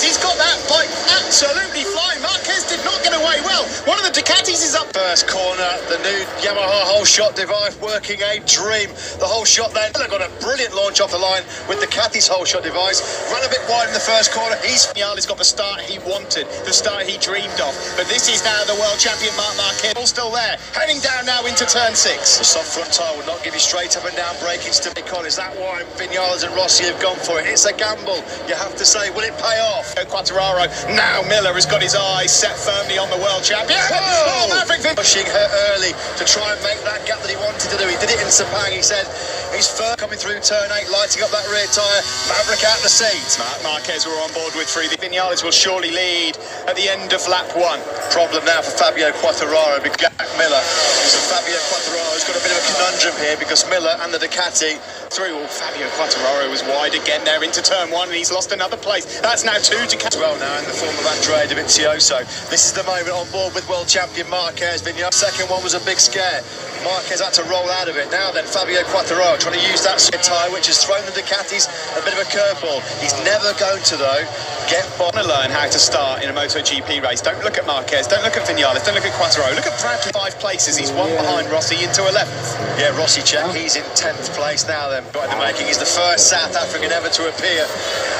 He's got that bike absolutely flying. Marquez did not get away well. One of the Ducatis is up. First corner, the new Yamaha whole shot device working a dream. The whole shot then got a brilliant launch off the line with the Ducati's whole shot device. Ran a bit wide in the first corner. Vinales got the start he wanted, the start he dreamed of. But this is now the world champion Marquez. All still there, heading down now into turn 6. The soft front tyre will not give you straight up and down braking stability. Is that why Vinales and Rossi have gone for it? It's a gamble. You have to say, will it pay off? Quartararo, now Miller has got his eyes set firmly on the world champion. Oh, Maverick pushing her early to try and make that gap that he wanted to do. He did it in Sepang. He said he's first coming through turn 8, lighting up that rear tyre. Maverick out the seat. Marquez were on board with 3. The Vinales will surely lead at the end of lap 1. Problem now for Fabio Quartararo, big Jack Miller. So Fabio Quartararo's got a bit of a conundrum here because Miller and the Ducati through. Fabio Quartararo was wide again there into turn 1 and he's lost another place. That's now 2 Ducati. Well now in the form of Andrea Dovizioso. This is the moment on board with world champion Marquez. Vinales. Second one was a big scare. Marquez had to roll out of it. Now then, Fabio Quartararo trying to use that tyre, which has thrown the Ducatis a bit of a curveball. He's never going to, though, get by. Want to learn how to start in a MotoGP race. Don't look at Marquez, don't look at Vinales, don't look at Quartararo. Look at Bradley, 5 places. He's 1 behind Rossi into 11th. Yeah, Rossi check. He's in 10th place now then. Got in the making. He's the first South African ever to appear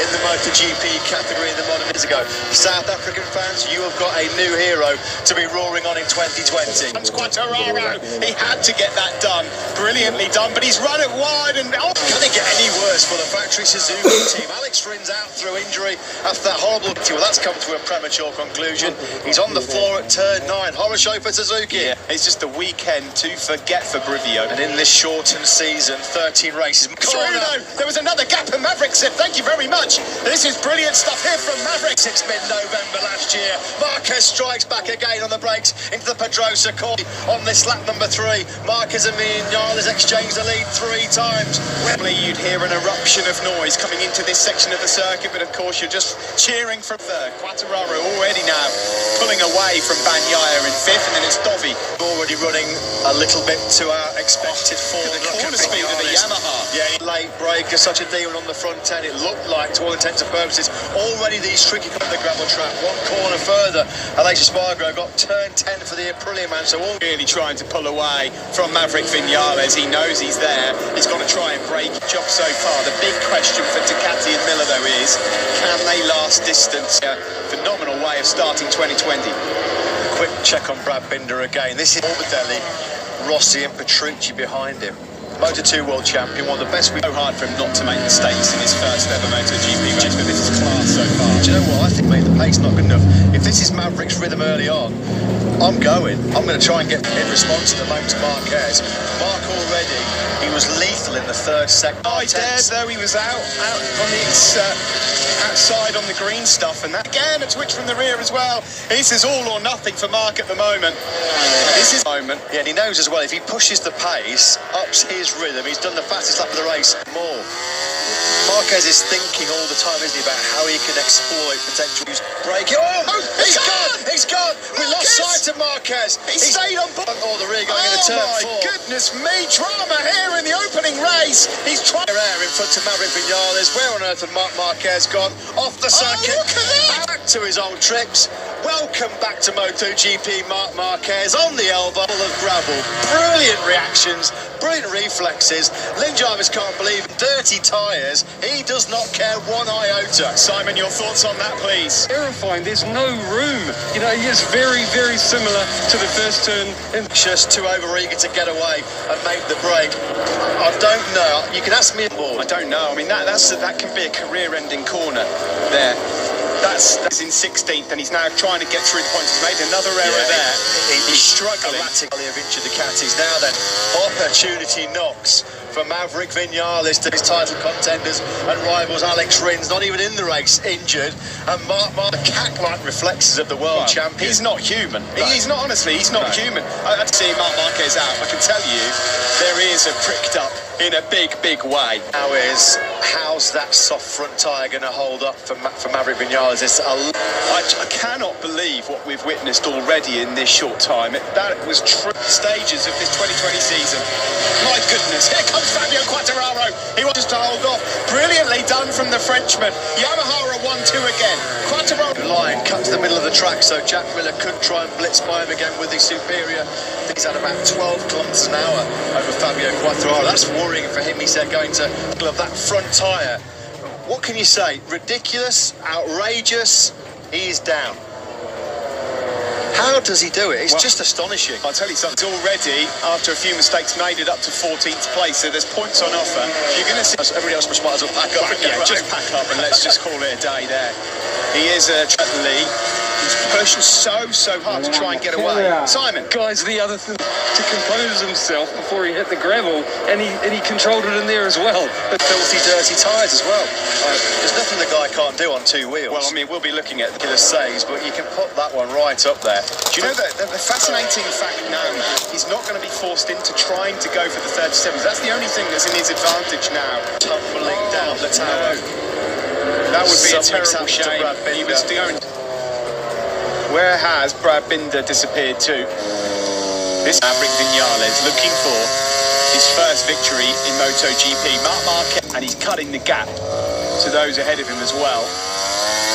in the MotoGP category in the modern years ago. South African fans, you have got a new hero to be roaring on in 2020. Quartararo, he had to get that done. Brilliantly done, but he's run it wide and... Oh. Can it get any worse for the factory Suzuki team? Alex Rins out through injury after that horrible... Well, that's come to a premature conclusion. He's on the floor at turn 9. Horror show for Suzuki. Yeah, it's just a weekend to forget for Brivio. And in this shortened season, 13 races. There was another gap and Maverick said, thank you very much. This is brilliant stuff here from Maverick. Since mid-November last year, Marquez strikes back again on the brakes into the Pedrosa corner on this lap number 3. Marquez and Vinales exchanged the lead 3 times. Probably you'd hear an eruption of noise coming into this section of the circuit, but of course you're just cheering from third. Quartararo already now pulling away from Bagnaia in 5th, and then it's Dovi. Already running a little bit to our expected form. The corner speed of the Yamaha. Yeah, late breaker, such a demon on the front end. It looked like, to all intents and purposes, already these tricky on the gravel track. 1 corner further, Aleix Espargaro got turn 10 for the Aprilia man. So all really trying to pull away from Maverick Vinales. He knows he's there. He's got to try and break the job so far. The big question for Ducati and Miller, though, is can they last distance? A phenomenal way of starting 2020. Quick check on Brad Binder again. This is Morbidelli, Rossi and Petrucci behind him. Moto2 world champion, one of the best. So hard for him not to make mistakes in his first ever MotoGP race, but this is class so far. Do you know what? I think the pace not good enough. If this is Maverick's rhythm early on, I'm going to try and get in response to the moment to Marquez. Mark already, he was lethal in the 3rd sector. Oh, he dared though, he was out on the outside on the green stuff, and that again a twitch from the rear as well. This is all or nothing for Mark at the moment. This is moment. Yeah, and he knows as well, if he pushes the pace, ups his rhythm, he's done the fastest lap of the race more. Marquez is thinking all the time, isn't he, about how he can exploit potential braking. Oh, he's gone! He's gone! We lost sight of Marquez. He stayed on board. Oh, the rear going into turn 4. Oh my goodness me, drama here in the opening race. He's trying air in front of Maverick Vinales. Where on earth had Marquez gone? Off the circuit. Oh, look at that! Back to his old tricks. Welcome back to MotoGP, Marc Marquez on the elbow of gravel. Brilliant reactions, brilliant reflexes. Lynn Jarvis can't believe it. Dirty tyres. He does not care 1 iota. Simon, your thoughts on that, please? Terrifying. There's no room. You know, he is very, very similar to the first turn. Just too over-eager to get away and make the break. I don't know. You can ask me more. I don't know. I mean, that can be a career-ending corner there. That's in 16th, and he's now trying to get through the points. He's made another error there. He's struggling. Erratically of injured Ducatis. Now then, opportunity knocks for Maverick Vinales to his title contenders and rivals Alex Rins, not even in the race, injured. And Mark the cat-like reflexes of the world champion. He's not human. Right. He's not, honestly, he's not human. I'd see Marc Marquez out. I can tell you, there is a pricked up in a big, big way. How's that soft front tyre going to hold up for Maverick Vinales? I cannot believe what we've witnessed already in this short time. That was stages of this 2020 season. My goodness, here comes Fabio Quartararo. He wants to hold off. Brilliantly done from the Frenchman. Yamaha are 1-2 again. Quartararo. Line cut to the middle of the track, so Jack Miller could try and blitz by him again with his Superior. He's at about 12 kilometres an hour over Fabio Quartararo. That's worrying for him. He said going to glove that front tyre. What can you say? Ridiculous, outrageous. He is down. How does he do it? It's just astonishing. I'll tell you something. Already, after a few mistakes, made it up to 14th place. So there's points on offer. You're going to see everybody else might as well pack up. Just pack up and let's just call it a day there. He is certainly. He's pushing so hard to try and get away. Simon. Guys, the other thing, to compose himself before he hit the gravel, and he controlled it in there as well. Filthy, dirty tyres as well. There's nothing the guy can't do on two wheels. Well, I mean, we'll be looking at the saves, but you can put that one right up there. Do you know that the fascinating fact now, Matt, he's not going to be forced into trying to go for the 37s. That's the only thing that's in his advantage now. Tumbling down the tower. That would be a terrible shame. He was going. Where has Brad Binder disappeared to? This Maverick Vinales looking for his first victory in MotoGP. Marc Marquez, and he's cutting the gap to those ahead of him as well.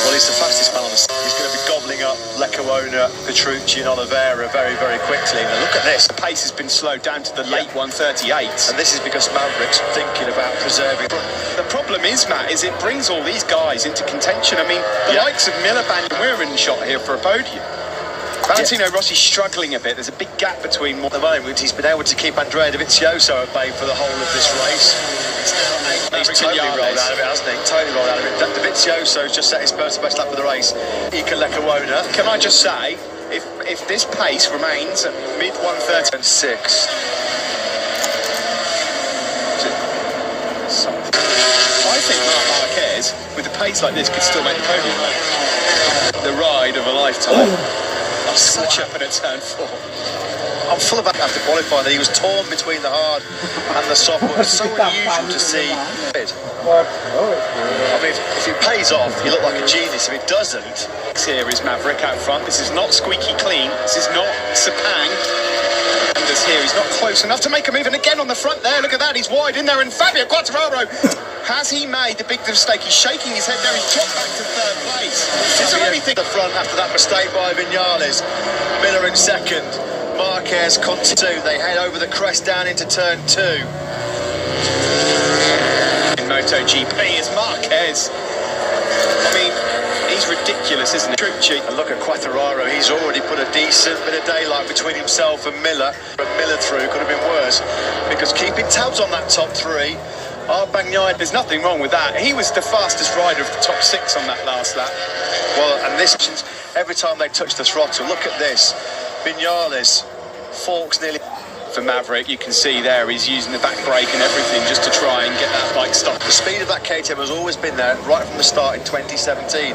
Well, he's the fastest man on the scene. He's going to be gobbling up Leccaona, Petrucci and Oliveira very, very quickly. Now look at this. The pace has been slowed down to the late 138s. And this is because Maverick's thinking about preserving. The problem is, Matt, is it brings all these guys into contention. I mean, the likes of Miller, we're in shot here for a podium. Valentino Rossi's struggling a bit. There's a big gap between at the moment. He's been able to keep Andrea Dovizioso at bay for the whole of this race. He's totally rolled out of it, hasn't he? Totally rolled out of it. Dovizioso's just set his personal best lap of the race. Iker Leccaona. Can I just say, if this pace remains at mid 130 and 6. I think Marc Marquez, with a pace like this, could still make the podium. The ride of a lifetime. Such up at turn 4. I'm full of after qualifying that he was torn between the hard and the soft, but it's so unusual to see. I mean, if it pays off, you look like a genius. If it doesn't, here is Maverick out front. This is not squeaky clean. This is not Sepang. And this here, he's not close enough to make a move. And again on the front there, look at that, he's wide in there. And Fabio Quartararo, has he made the big mistake? He's shaking his head there. He's dropped back to third place. Is there anything? The front after that mistake by Vinales. Miller in second. Marquez continue. They head over the crest down into turn 2. In MotoGP is Marquez. I mean, he's ridiculous, isn't he? Petrucci. And look at Quartararo. He's already put a decent bit of daylight between himself and Miller. But Miller through could have been worse because keeping tabs on that top 3. Bagnaia, there's nothing wrong with that. He was the fastest rider of the top 6 on that last lap. Well, and this, every time they touch the throttle, look at this. Vinales forks nearly. For Maverick, you can see there he's using the back brake and everything just to try and get that bike stopped. The speed of that KTM has always been there right from the start in 2017.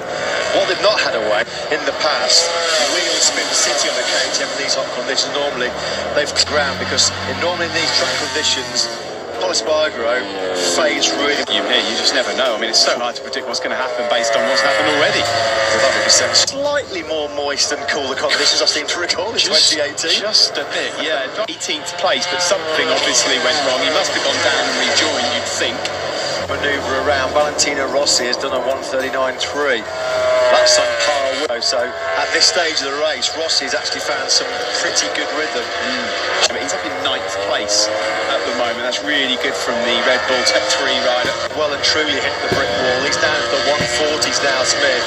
What they've not had away in the past, wheel spin city on the KTM in these hot conditions. Normally they've ground because normally in these track conditions, Polispargaro fades really. You just never know. I mean, it's so hard to predict what's going to happen based on what's happened already. Well, that would be slightly more moist and cooler conditions I seem to recall in 2018. Just a bit, yeah. 18th place, but something obviously went wrong. He must have gone down and rejoined, you'd think. Manoeuvre around. Valentino Rossi has done a 1:39.3. That's on par with. So at this stage of the race, Rossi's actually found some pretty good rhythm. He's up in 9th place at the moment. That's really good from the Red Bull Tech 3 rider. Well and truly hit the brick wall. He's down to the 140s now, Smith.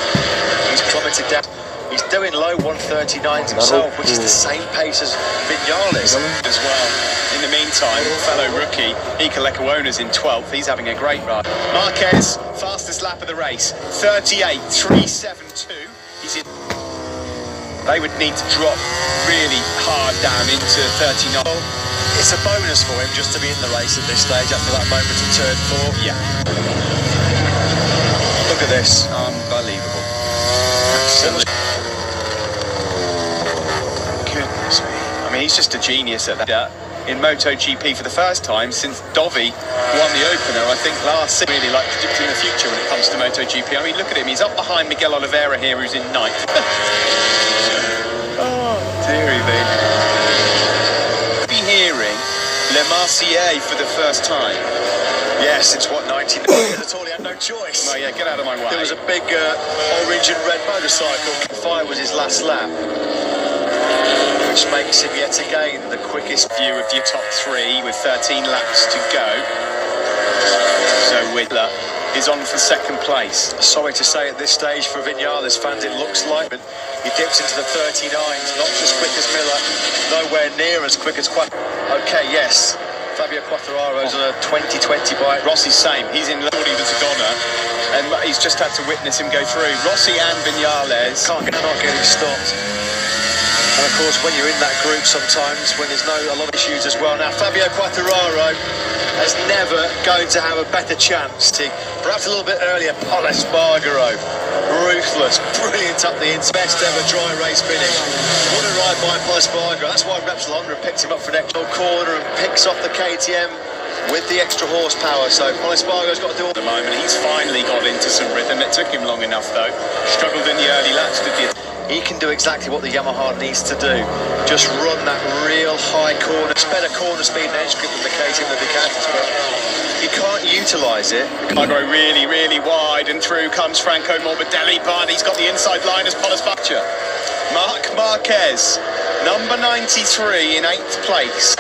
He's plummeted down. He's doing low 139s himself, which is the same pace as Vinales as well. In the meantime, fellow rookie Iker Leccaona's in 12th. He's having a great ride. Marquez, fastest lap of the race, 38.372. He's in. They would need to drop really hard down into 39. It's a bonus for him just to be in the race at this stage after that moment in turn 4. Yeah. Look at this. Unbelievable. Absolutely. Goodness me. I mean, he's just a genius at that. in MotoGP for the first time since Dovi won the opener, I think, last season. Really like predicting the future when it comes to MotoGP. I mean, look at him. He's up behind Miguel Oliveira here, who's in ninth. Oh, dearie me. Be hearing Le Marseillais for the first time. Yes, it's what, 1990. I totally had no choice. Oh yeah, get out of my way. There was a big orange and red motorcycle. Fire was his last lap, which makes him yet again the quickest view of your top three with 13 laps to go. So Whitler is on for second place. Sorry to say at this stage for Vinales fans it looks like, but he dips into the 39s, not as quick as Miller, nowhere near as quick as Okay, yes. Fabio Quartararo's on a 2020 bike. Rossi's same. He's in Lordy the Zagona, and he's just had to witness him go through. Rossi and Vinales not getting stopped. And of course, when you're in that group sometimes, when there's a lot of issues as well. Now, Fabio Quartararo is never going to have a better chance. Perhaps a little bit earlier, Pol Espargaro. Ruthless, brilliant up the ins, best ever dry race finish. What a ride by Pol Espargaro. That's why Repsol Honda picked him up for next corner and picks off the KTM with the extra horsepower. So Pol Espargaro's got to do all the moment. He's finally got into some rhythm. It took him long enough though. Struggled in the early laps, did he? He can do exactly what the Yamaha needs to do. Just run that real high corner. It's better corner speed and edge grip than the KTM and the Ducatis, but you can't utilise it. I go really, really wide, and through comes Franco Morbidelli, but he's got the inside line as Pol Espargaro. Marc Marquez, number 93 in 8th place.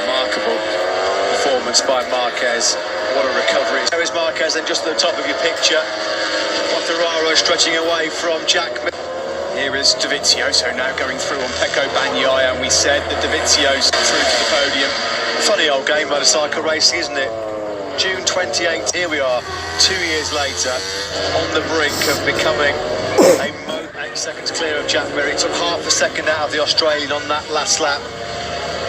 Remarkable performance by Marquez. What a recovery. There is Marquez, and just at the top of your picture, Quartararo stretching away from Jack. Here is Dovizioso now going through on Pecco Bagnaia, and we said that Dovizioso through to the podium. Funny old game, motorcycle racing, isn't it? June 28th, here we are, 2 years later, on the brink of becoming 8 seconds clear of Jack Miller. He took half a second out of the Australian on that last lap.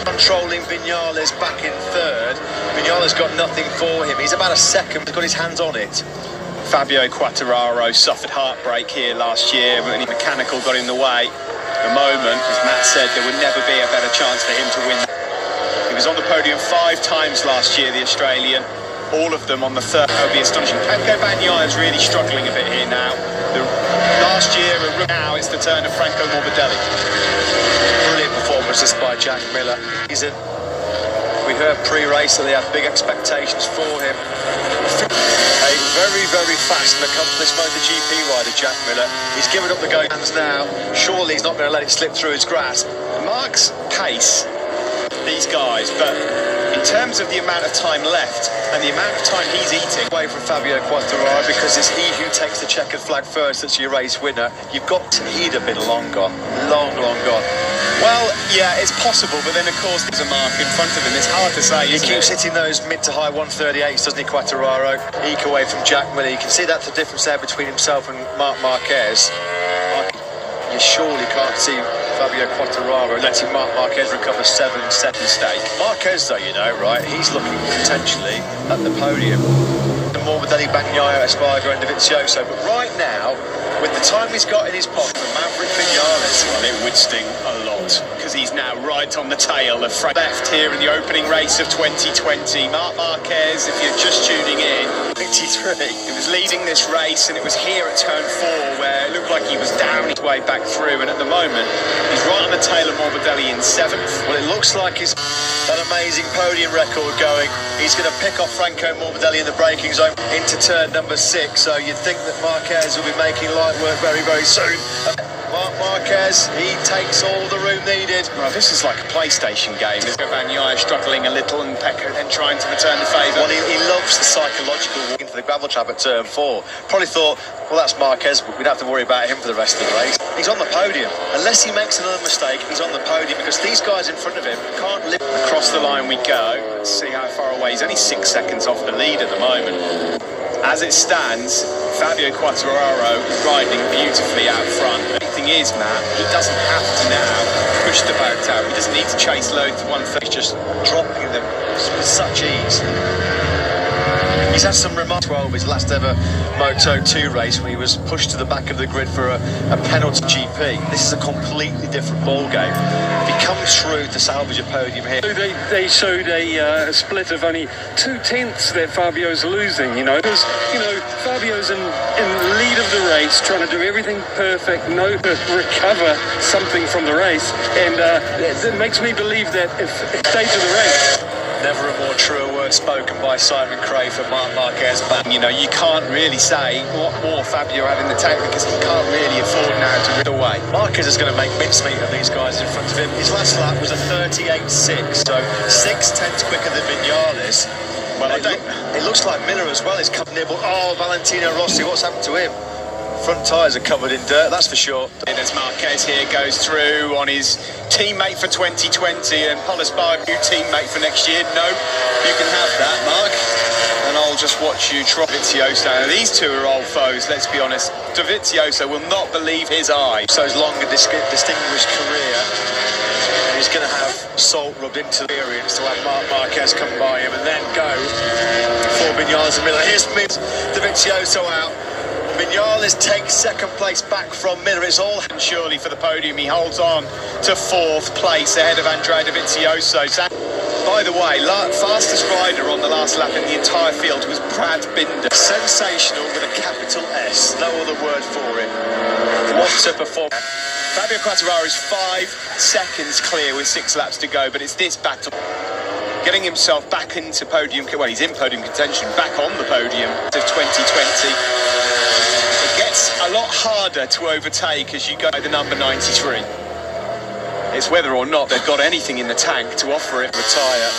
Controlling Vinales back in third. Vinales got nothing for him. He's about a second, he's got his hands on it. Fabio Quartararo suffered heartbreak here last year when the mechanical got in the way. The moment, as Matt said, there would never be a better chance for him to win. He was on the podium 5 times last year, the Australian. All of them on the third. That would be astonishing. Pecco Bagnaia is really struggling a bit here now. Last year, now it's the turn of Franco Morbidelli. Brilliant performances by Jack Miller. We heard pre-race that they had big expectations for him. A very, very fast and accomplished MotoGP rider, Jack Miller. He's given up the go hands now. Surely he's not going to let it slip through his grasp. Marquez pace these guys, but in terms of the amount of time left and the amount of time he's eating away from Fabio Quartararo, because it's he who takes the checkered flag first that's your race winner. He'd have been long gone. Long gone. Well, yeah, it's possible, but then of course there's a mark in front of him. It's hard to say. He keeps hitting those mid to high 138s, doesn't he, Quartararo? Eke away from Jack Miller. You can see that's the difference there between himself and Marc Marquez. You surely can't see Fabio Quartararo letting Marc Marquez recover 7 second mistake. Marquez, though, you know, right? He's looking potentially at the podium. The Morbidelli, Bagnaia, Espargaro and Dovizioso. But right now, with the time he's got in his pocket for Maverick Vinales, well, it would sting a lot, because he's now right on the tail of Frank. Left here in the opening race of 2020. Marc Marquez, if you're just tuning in, 23. He was leading this race, and it was here at turn 4 where it looked like he was down his way back through, and at the moment he's right on the tail of Morbidelli in 7th. Well, it looks like he's that amazing podium record going. He's going to pick off Franco Morbidelli in the braking zone into turn number 6, so you'd think that Marquez will be making light work very, very soon. Marc Marquez, he takes all the room needed. Well, this is like a PlayStation game. Bagnaia struggling a little and Pecco then trying to return the favour. Well, he loves the psychological walk into the gravel trap at turn 4. Probably thought, well, that's Marquez, but we don't have to worry about him for the rest of the race. He's on the podium. Unless he makes another mistake, he's on the podium, because these guys in front of him can't live. Across the line we go. Let's see how far away. He's only 6 seconds off the lead at the moment. As it stands, Fabio Quartararo is riding beautifully out front. The thing is, Matt, he doesn't have to now push the boat out. He doesn't need to chase loads to 130. He's just dropping them with such ease. He's had some remarks. 12, his last ever Moto2 race, when he was pushed to the back of the grid for a penalty GP. This is a completely different ball game. If he comes through to salvage a podium here. They showed a split of only 2/10 that Fabio's losing, you know, because, you know, Fabio's in lead of the race, trying to do everything perfect, recover something from the race, and it makes me believe that if stage of the race. Never a more truer word spoken by Simon Cray for Marquez back. You know, you can't really say what more Fabio had in the tank because he can't really afford now to rid away. Marquez is going to make mincemeat of these guys in front of him. His last lap was a 38.6, so 6/10 quicker than Vinales. Well, it looks like Miller as well is cut nibble. Oh, Valentino Rossi, what's happened to him? Front tyres are covered in dirt, that's for sure. And as Marquez here goes through on his teammate for 2020 and Polisbar, new teammate for next year. No, you can have that, Mark. And I'll just watch you try Dovizioso. Now, these two are old foes, let's be honest. Dovizioso will not believe his eyes. So his long and distinguished career. And he's going to have salt rubbed into the experience to have Marquez come by him and then go for Vinales and Miller. Here's Dovizioso out. Vinales takes second place back from Miller. It's all surely for the podium. He holds on to fourth place ahead of Andrea Dovizioso. By the way, fastest rider on the last lap in the entire field was Brad Binder. Sensational with a capital S. No other word for it. What a performance. Fabio Quartararo is 5 seconds clear with 6 laps to go, but it's this battle. Getting himself back into podium, well, he's in podium contention, back on the podium of 2020. It gets a lot harder to overtake as you go to the number 93. It's whether or not they've got anything in the tank to offer it. Retire.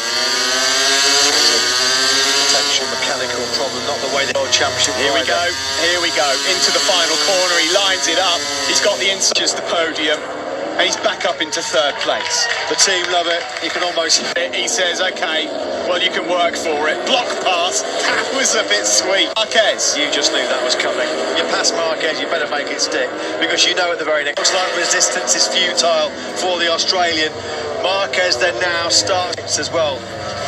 Potential mechanical problem, not the way the World Championship. Here we go, into the final corner, he lines it up, he's got the inside, just the podium. And he's back up into third place. The team love it. You can almost... He says, OK, well, you can work for it. Block pass. That was a bit sweet. Marquez. You just knew that was coming. You pass Marquez, you better make it stick. Because you know at the very next... Looks like resistance is futile for the Australian. Marquez then now starts as well.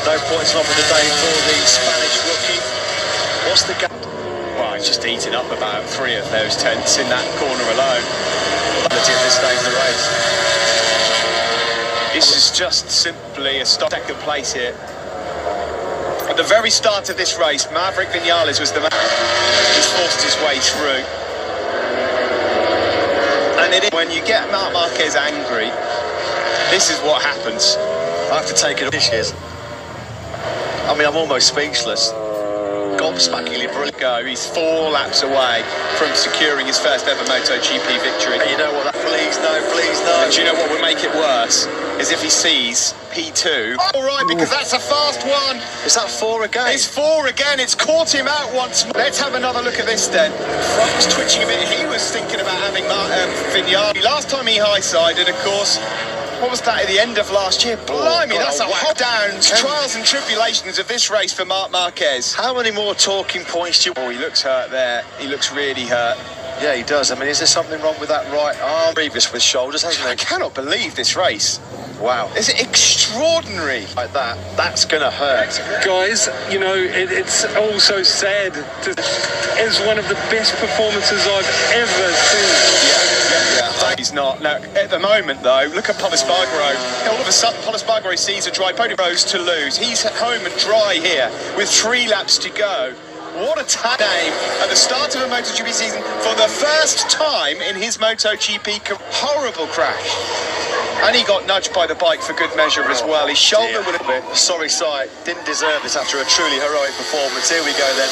No points off of the day for the Spanish rookie. What's the gap? Well, he's just eating up about 3 of those tenths in that corner alone. At this stage of the race. This is just simply a second place here. At the very start of this race, Maverick Vinales was the man. He's forced his way through. And when you get Marc Marquez angry, this is what happens. I have to take it dishes. I mean, I'm almost speechless. Gobsmackingly brilliant. He's 4 laps away from securing his first ever MotoGP victory. And you know what? Please no. And do you know what would make it worse? Is if he sees P2. All right, because that's a fast one. Is that 4 again? It's 4 again. It's caught him out once more. Let's have another look at this then. Front was twitching a bit. He was thinking about having Vinales. Last time he high-sided, of course. What was that at the end of last year? Blimey, that's a hot down. Trials and tribulations of this race for Marc Marquez. How many more talking points do you... Oh, he looks hurt there. He looks really hurt. Yeah, he does. I mean, is there something wrong with that right arm? Previous with shoulders, hasn't he? I cannot believe this race. Wow. It's extraordinary. Like that. That's going to hurt. Guys, you know, it's also sad. It's one of the best performances I've ever seen. Yeah. He's not. Now, at the moment, though, look at Polisbarro. All of a sudden, Polisbarro sees a dry podium. Rose to lose. He's at home and dry here with 3 laps to go. What a name at the start of a MotoGP season for the first time in his MotoGP career. Horrible crash. And he got nudged by the bike for good measure as well. His shoulder would have been... Sorry sight. Didn't deserve this after a truly heroic performance. Here we go then.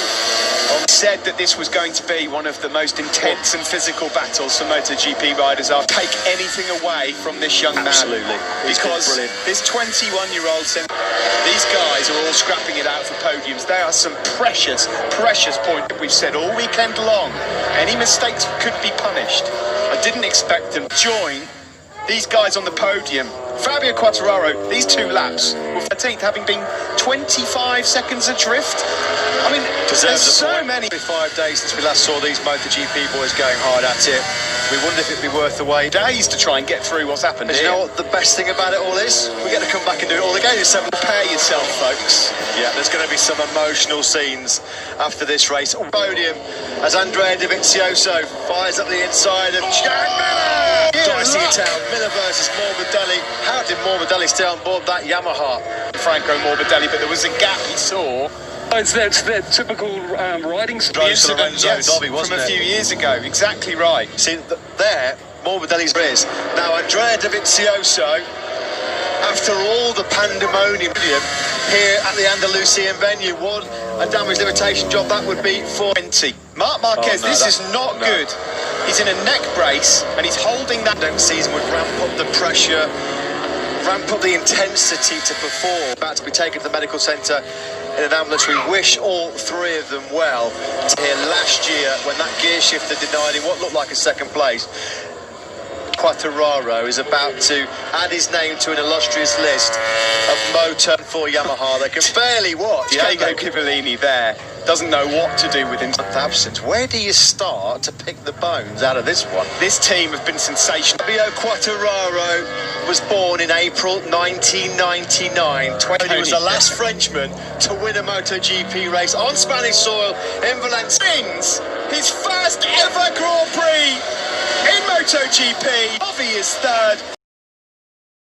Said that this was going to be one of the most intense and physical battles for MotoGP riders. I'll take anything away from this young man. Absolutely. Because this 21-year-old said these guys are all scrapping it out for podiums. They are some precious points. We've said all weekend long. Any mistakes could be punished. I didn't expect them to join these guys on the podium. Fabio Quartararo, these 2 laps were 13th, having been 25 seconds adrift. I mean, Deserves There's a so point. many. 5 days since we last saw these MotoGP boys going hard at it. We wonder if it'd be worth the wait. Days to try and get through what's happened And here. you know what the best thing about it all is? We get to come back and do it all again in 7. Prepare yourself, folks. Yeah, there's going to be some emotional scenes after this race. Podium as Andrea Dovizioso fires up the inside of Jack Miller. Dicey in town. Miller versus Morbidelli. How did Morbidelli stay on board that Yamaha? Franco Morbidelli, but there was a gap he saw. It's that typical riding style. Drove to Lorenzo Dobby, wasn't from a it? few years ago. Exactly right. See, there, Morbidelli's is. Now, Andrea Dovizioso, after all the pandemonium here at the Andalusian venue, what a damage limitation job that would be for 20. Marc Marquez, this is not good. He's in a neck brace and he's holding that. Season would ramp up the pressure, ramp up the intensity to perform. About to be taken to the medical centre in an ambulance. We wish all 3 of them well. Here last year, when that gear shifter denied him what looked like a second place, Quartararo is about to add his name to an illustrious list of Moto for Yamaha. They can barely watch. Diego Civillini there doesn't know what to do with him. Absence. Where do you start to pick the bones out of this one? This team have been sensational. Fabio Quartararo was born in April 1999. He was the last Frenchman to win a MotoGP race on Spanish soil in Valencia. Wins his first ever Grand Prix in MotoGP. Bobby is third.